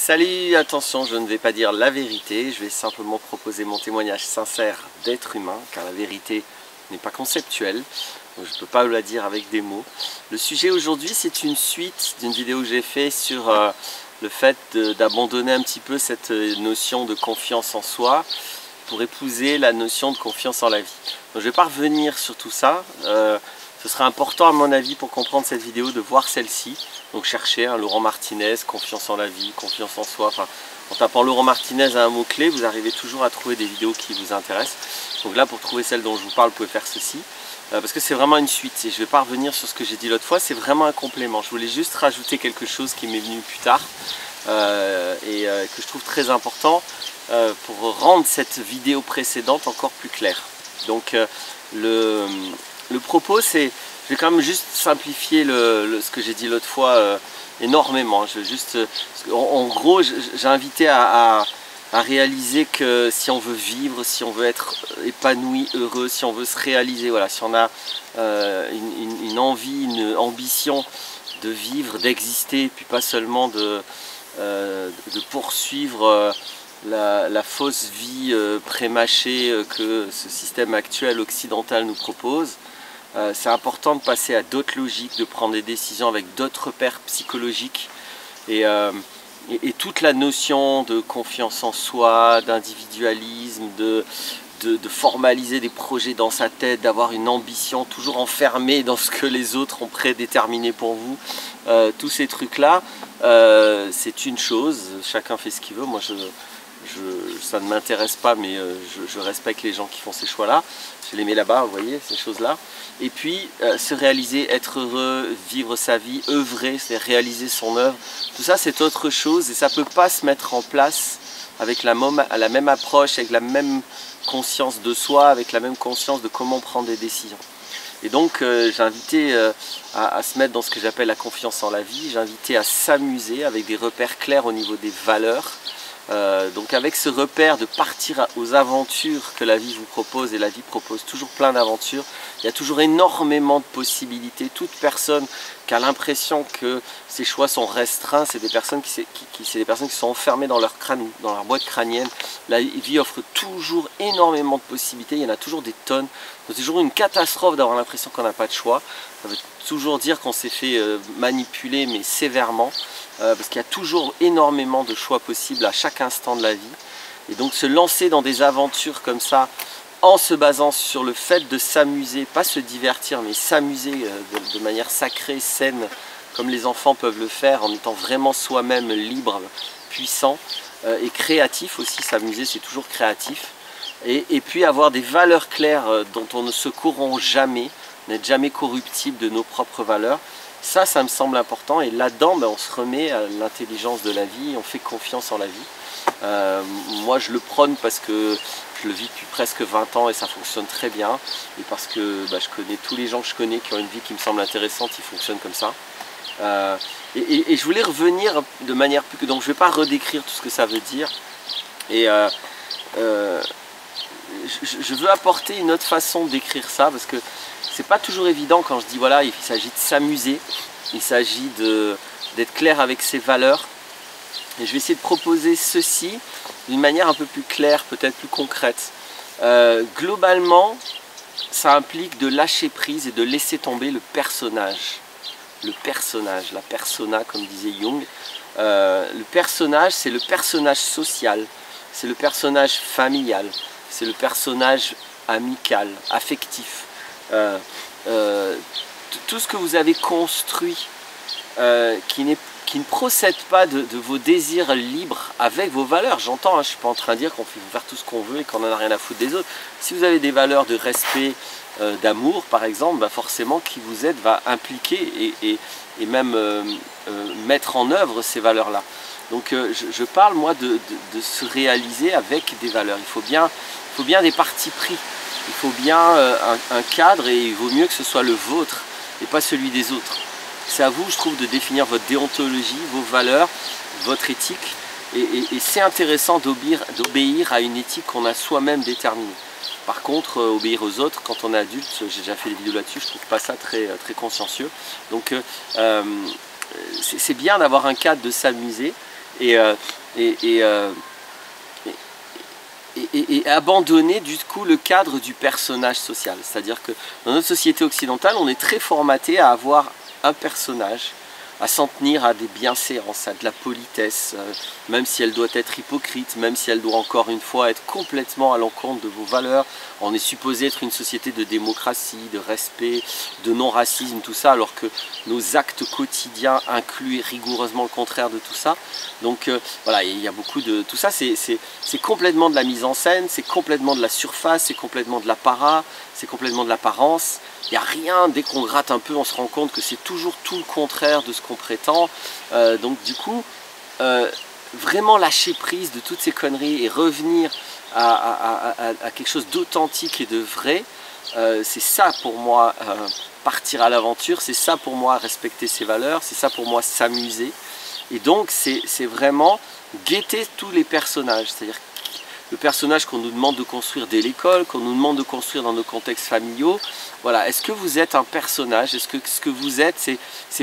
Salut, attention, je ne vais pas dire la vérité, je vais simplement proposer mon témoignage sincère d'être humain, car la vérité n'est pas conceptuelle, donc je ne peux pas la dire avec des mots. Le sujet aujourd'hui, c'est une suite d'une vidéo que j'ai faite sur le fait d'abandonner un petit peu cette notion de confiance en soi pour épouser la notion de confiance en la vie. Donc, je ne vais pas revenir sur tout ça. Ce sera important à mon avis pour comprendre cette vidéo de voir celle-ci. Donc cherchez Laurent Martinez, confiance en la vie, confiance en soi. Enfin, en tapant Laurent Martinez à un mot-clé, vous arrivez toujours à trouver des vidéos qui vous intéressent. Donc là, pour trouver celle dont je vous parle, vous pouvez faire ceci. Parce que c'est vraiment une suite. Et je ne vais pas revenir sur ce que j'ai dit l'autre fois, c'est vraiment un complément. Je voulais juste rajouter quelque chose qui m'est venu plus tard que je trouve très important pour rendre cette vidéo précédente encore plus claire. Donc le propos, c'est, je vais quand même juste simplifier ce que j'ai dit l'autre fois énormément. En gros, j'ai invité à réaliser que si on veut vivre, si on veut être épanoui, heureux, si on veut se réaliser, voilà, si on a une envie, une ambition de vivre, d'exister, puis pas seulement de poursuivre la fausse vie prémâchée que ce système actuel occidental nous propose. C'est important de passer à d'autres logiques, de prendre des décisions avec d'autres repères psychologiques et toute la notion de confiance en soi, d'individualisme, de formaliser des projets dans sa tête, d'avoir une ambition toujours enfermée dans ce que les autres ont prédéterminé pour vous. Tous ces trucs-là, c'est une chose, chacun fait ce qu'il veut. Moi, ça ne m'intéresse pas, mais je respecte les gens qui font ces choix-là. Je les mets là-bas, vous voyez, ces choses-là. Et puis, se réaliser, être heureux, vivre sa vie, œuvrer, c'est réaliser son œuvre. Tout ça, c'est autre chose et ça ne peut pas se mettre en place avec la même approche, avec la même conscience de soi, avec la même conscience de comment prendre des décisions. Et donc, j'ai invité à se mettre dans ce que j'appelle la confiance en la vie. J'ai invité à s'amuser avec des repères clairs au niveau des valeurs. Donc avec ce repère de partir aux aventures que la vie vous propose, et la vie propose toujours plein d'aventures, il y a toujours énormément de possibilités. Toute personne qui a l'impression que ses choix sont restreints, c'est des personnes qui sont enfermées dans leur crâne, dans leur boîte crânienne. La vie offre toujours énormément de possibilités, il y en a toujours des tonnes. C'est toujours une catastrophe d'avoir l'impression qu'on n'a pas de choix. Ça veut toujours dire qu'on s'est fait manipuler, mais sévèrement. Parce qu'il y a toujours énormément de choix possibles à chaque instant de la vie. Et donc se lancer dans des aventures comme ça, en se basant sur le fait de s'amuser, pas se divertir, mais s'amuser de manière sacrée, saine, comme les enfants peuvent le faire, en étant vraiment soi-même libre, puissant et créatif aussi. S'amuser, c'est toujours créatif. Et puis avoir des valeurs claires dont on ne se corrompt jamais, n'être jamais corruptible de nos propres valeurs. Ça me semble important, et là-dedans, on se remet à l'intelligence de la vie, on fait confiance en la vie. Moi, je le prône parce que je le vis depuis presque 20 ans et ça fonctionne très bien. Et parce que je connais tous les gens que je connais qui ont une vie qui me semble intéressante, ils fonctionnent comme ça. Et je voulais revenir de manière plus que... Donc je ne vais pas redécrire tout ce que ça veut dire. Et je veux apporter une autre façon d'écrire ça, parce que c'est pas toujours évident quand je dis voilà, il s'agit de s'amuser, il s'agit d'être clair avec ses valeurs. Et je vais essayer de proposer ceci d'une manière un peu plus claire, peut-être plus concrète. Globalement, ça implique de lâcher prise et de laisser tomber le personnage. Le personnage, la persona comme disait Jung. Le personnage, c'est le personnage social, c'est le personnage familial, c'est le personnage amical, affectif. Tout ce que vous avez construit qui ne procède pas de vos désirs libres avec vos valeurs. J'entends, je ne suis pas en train de dire qu'on peut faire tout ce qu'on veut et qu'on n'en a rien à foutre des autres. Si vous avez des valeurs de respect, d'amour par exemple, forcément qui vous êtes va impliquer et même mettre en œuvre ces valeurs-là. Donc je parle moi de se réaliser avec des valeurs. Il faut bien des partis pris. Il faut bien un cadre, et il vaut mieux que ce soit le vôtre et pas celui des autres. C'est à vous, je trouve, de définir votre déontologie, vos valeurs, votre éthique. Et c'est intéressant d'obéir à une éthique qu'on a soi-même déterminée. Par contre, obéir aux autres, quand on est adulte, j'ai déjà fait des vidéos là-dessus, je trouve pas ça très consciencieux. Donc c'est bien d'avoir un cadre, de s'amuser. et, et abandonner du coup le cadre du personnage social. C'est-à-dire que dans notre société occidentale, on est très formaté à avoir un personnage, à s'en tenir à des bienséances, à de la politesse, même si elle doit être hypocrite, même si elle doit encore une fois être complètement à l'encontre de vos valeurs. On est supposé être une société de démocratie, de respect, de non-racisme, tout ça, alors que nos actes quotidiens incluent rigoureusement le contraire de tout ça. Donc voilà, il y a beaucoup de... Tout ça, c'est complètement de la mise en scène, c'est complètement de la surface, c'est complètement de l'apparat, c'est complètement de l'apparence. Il n'y a rien, dès qu'on gratte un peu, on se rend compte que c'est toujours tout le contraire de ce qu'on prétend. Donc du coup, vraiment lâcher prise de toutes ces conneries et revenir à quelque chose d'authentique et de vrai, c'est ça pour moi, partir à l'aventure, c'est ça pour moi respecter ses valeurs, c'est ça pour moi s'amuser. Et donc c'est vraiment guetter tous les personnages, c'est-à-dire le personnage qu'on nous demande de construire dès l'école, qu'on nous demande de construire dans nos contextes familiaux. Voilà, est-ce que vous êtes un personnage? Est-ce que ce que vous êtes, c'est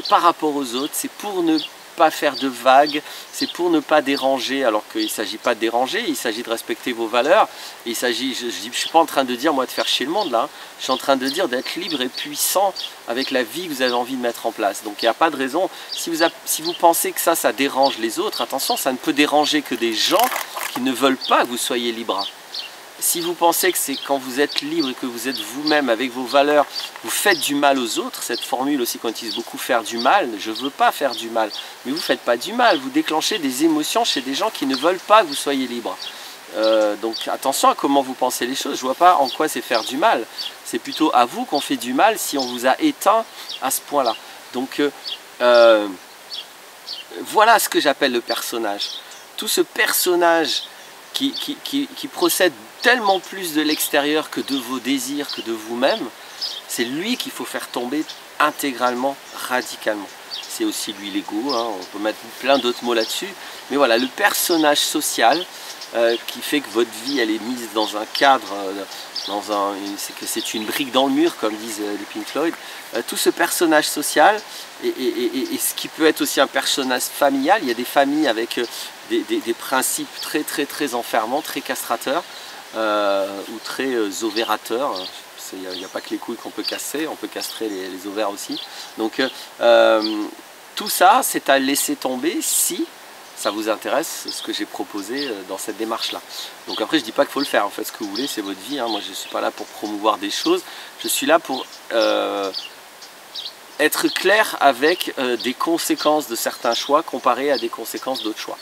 par rapport aux autres, c'est pour ne pas faire de vagues, c'est pour ne pas déranger, alors qu'il ne s'agit pas de déranger, il s'agit de respecter vos valeurs. Il s'agit, je ne suis pas en train de dire moi de faire chier le monde là, je suis en train de dire d'être libre et puissant avec la vie que vous avez envie de mettre en place. Donc il n'y a pas de raison, si vous pensez que ça dérange les autres, attention, ça ne peut déranger que des gens qui ne veulent pas que vous soyez libre. Si vous pensez que c'est quand vous êtes libre et que vous êtes vous-même avec vos valeurs, vous faites du mal aux autres, cette formule aussi qu'on utilise beaucoup, faire du mal, je ne veux pas faire du mal, mais vous ne faites pas du mal, vous déclenchez des émotions chez des gens qui ne veulent pas que vous soyez libre. Donc attention à comment vous pensez les choses, je ne vois pas en quoi c'est faire du mal, c'est plutôt à vous qu'on fait du mal si on vous a éteint à ce point-là. Donc voilà ce que j'appelle le personnage. Tout ce personnage qui procède tellement plus de l'extérieur que de vos désirs, que de vous-même, c'est lui qu'il faut faire tomber intégralement, radicalement. C'est aussi lui l'ego, hein, on peut mettre plein d'autres mots là-dessus, mais voilà, le personnage social qui fait que votre vie elle est mise dans un cadre, c'est une brique dans le mur, comme disent les Pink Floyd, tout ce personnage social, et ce qui peut être aussi un personnage familial, il y a des familles avec des principes très enfermants, très castrateurs, ou très ovérateurs. Il n'y a pas que les couilles qu'on peut casser, on peut castrer les ovaires aussi. Donc tout ça, c'est à laisser tomber si ça vous intéresse, ce que j'ai proposé dans cette démarche-là. Donc après, je ne dis pas qu'il faut le faire, en fait, ce que vous voulez, c'est votre vie. Hein. Moi, je ne suis pas là pour promouvoir des choses, je suis là pour être clair avec des conséquences de certains choix comparées à des conséquences d'autres choix.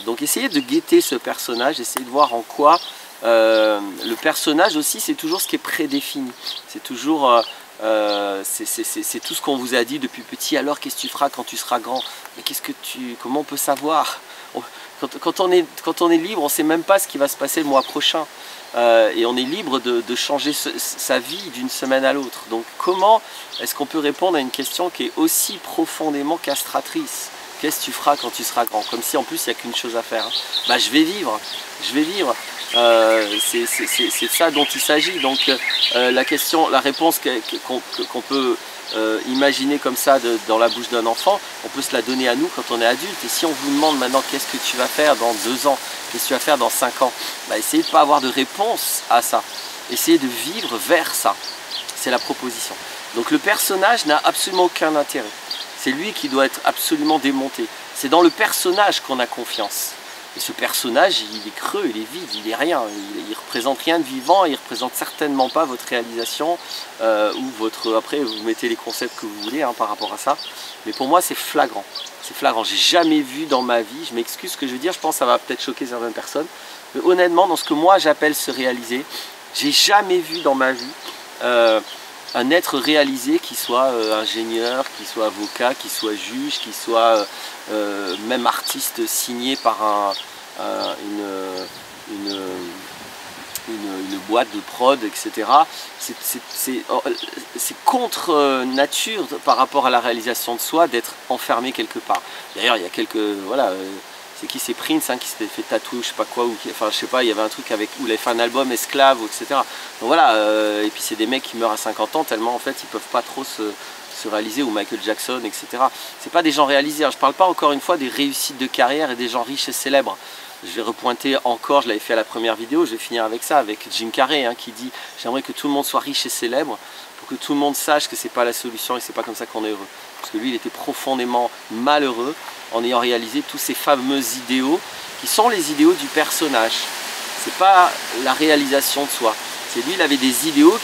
Donc essayez de guetter ce personnage, essayez de voir en quoi le personnage aussi, c'est toujours ce qui est prédéfini. C'est toujours... c'est tout ce qu'on vous a dit depuis petit. Alors qu'est-ce que tu feras quand tu seras grand? Mais comment on peut savoir? Quand on est libre, on ne sait même pas ce qui va se passer le mois prochain. Et on est libre de changer sa vie d'une semaine à l'autre. Donc comment est-ce qu'on peut répondre à une question qui est aussi profondément castratrice? Qu'est-ce que tu feras quand tu seras grand? Comme si en plus il n'y a qu'une chose à faire. Bah, je vais vivre, je vais vivre. C'est ça dont il s'agit. Donc la réponse qu'on peut imaginer comme ça dans la bouche d'un enfant, on peut se la donner à nous quand on est adulte. Et si on vous demande maintenant qu'est-ce que tu vas faire dans 2 ans, qu'est-ce que tu vas faire dans 5 ans, bah, essayez de ne pas avoir de réponse à ça. Essayez de vivre vers ça. C'est la proposition. Donc le personnage n'a absolument aucun intérêt. C'est lui qui doit être absolument démonté. C'est dans le personnage qu'on a confiance. Et ce personnage, il est creux, il est vide, il est rien. Il représente rien de vivant, il ne représente certainement pas votre réalisation ou votre... Après, vous mettez les concepts que vous voulez hein, par rapport à ça. Mais pour moi, c'est flagrant. C'est flagrant. J'ai jamais vu dans ma vie, je m'excuse ce que je veux dire, je pense que ça va peut-être choquer certaines personnes. Mais honnêtement, dans ce que moi j'appelle se réaliser, j'ai jamais vu dans ma vie un être réalisé qui soit ingénieur, qui soit avocat, qui soit juge, qui soit même artiste signé par une boîte de prod, etc. C'est contre nature par rapport à la réalisation de soi d'être enfermé quelque part. D'ailleurs, il y a quelques... Voilà, c'est qui? C'est Prince hein, qui s'était fait tatouer, je sais pas quoi, enfin je sais pas, il y avait un truc avec où il avait fait un album esclave, etc. Donc voilà, et puis c'est des mecs qui meurent à 50 ans tellement en fait ils peuvent pas trop se réaliser, ou Michael Jackson, etc. C'est pas des gens réalisés, hein. Je parle pas encore une fois des réussites de carrière et des gens riches et célèbres. Je vais repointer encore, je l'avais fait à la première vidéo, je vais finir avec ça, avec Jim Carrey, hein, qui dit « J'aimerais que tout le monde soit riche et célèbre pour que tout le monde sache que c'est pas la solution et que c'est pas comme ça qu'on est heureux. » Parce que lui, il était profondément malheureux en ayant réalisé tous ces fameux idéaux qui sont les idéaux du personnage. C'est pas la réalisation de soi. C'est lui, il avait des idéaux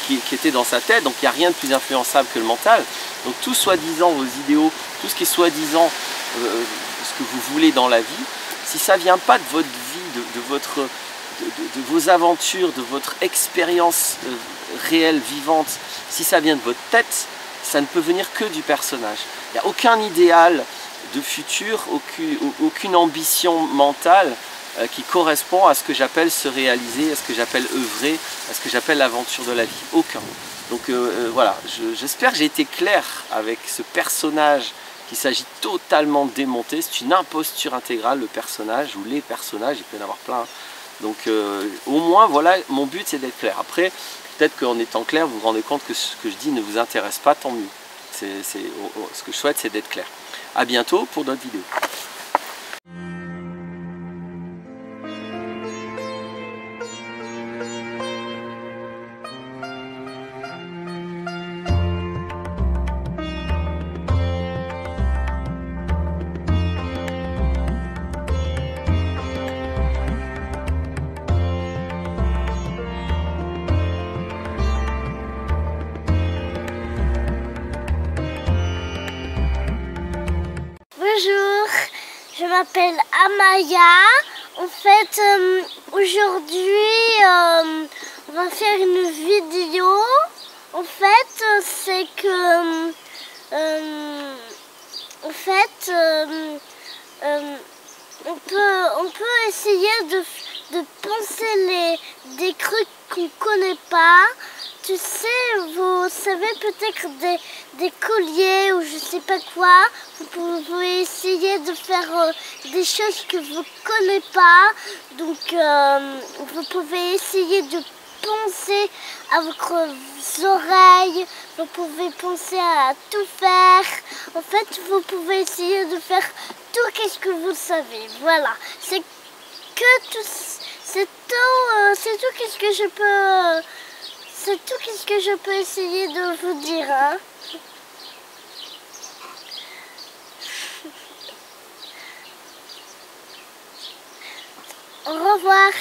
qui étaient dans sa tête, donc il n'y a rien de plus influençable que le mental. Donc tout soi-disant, vos idéaux, tout ce qui est soi-disant ce que vous voulez dans la vie, si ça ne vient pas de votre vie, de vos aventures, de votre expérience réelle, vivante, si ça vient de votre tête, ça ne peut venir que du personnage. Il n'y a aucun idéal de futur, aucune ambition mentale qui correspond à ce que j'appelle se réaliser, à ce que j'appelle œuvrer, à ce que j'appelle l'aventure de la vie. Aucun. Donc voilà, j'espère que j'ai été clair avec ce personnage qu'il s'agit totalement de démonter. C'est une imposture intégrale, le personnage, ou les personnages, il peut y en avoir plein. Donc au moins, voilà, mon but c'est d'être clair. Après, peut-être qu'en étant clair, vous vous rendez compte que ce que je dis ne vous intéresse pas, tant mieux. Ce que je souhaite, c'est d'être clair. A bientôt pour d'autres vidéos. Bonjour, je m'appelle Amaya. En fait, aujourd'hui, on va faire une vidéo. En fait, c'est que, on peut essayer de penser des trucs qu'on connaît pas. Tu sais, vous savez peut-être des colliers ou je sais pas quoi. Vous pouvez essayer de faire des choses que vous ne connaissez pas. Donc, vous pouvez essayer de penser à vos oreilles. Vous pouvez penser à tout faire. En fait, vous pouvez essayer de faire tout ce que vous savez. Voilà. C'est tout. C'est tout ce que je peux. C'est tout ce que je peux essayer de vous dire. Hein. Au revoir.